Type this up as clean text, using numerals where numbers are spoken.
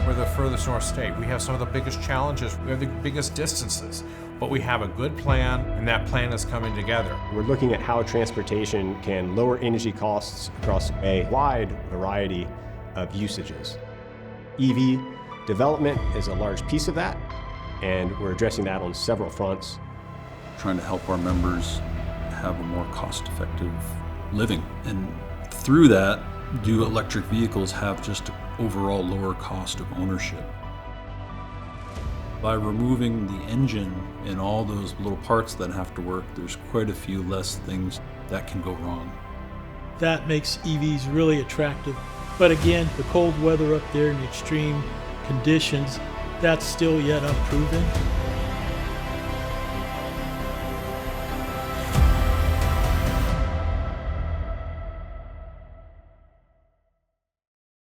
We're the furthest north state. We have some of the biggest challenges. We have the biggest distances, but we have a good plan, and that plan is coming together. We're looking at how transportation can lower energy costs across a wide variety of usages. EV development is a large piece of that, and we're addressing that on several fronts. Trying to help our members have a more cost-effective living. And through that, do electric vehicles have just an overall lower cost of ownership? By removing the engine and all those little parts that have to work, there's quite a few less things that can go wrong. That makes EVs really attractive. But again, the cold weather up there and the extreme conditions, that's still yet unproven.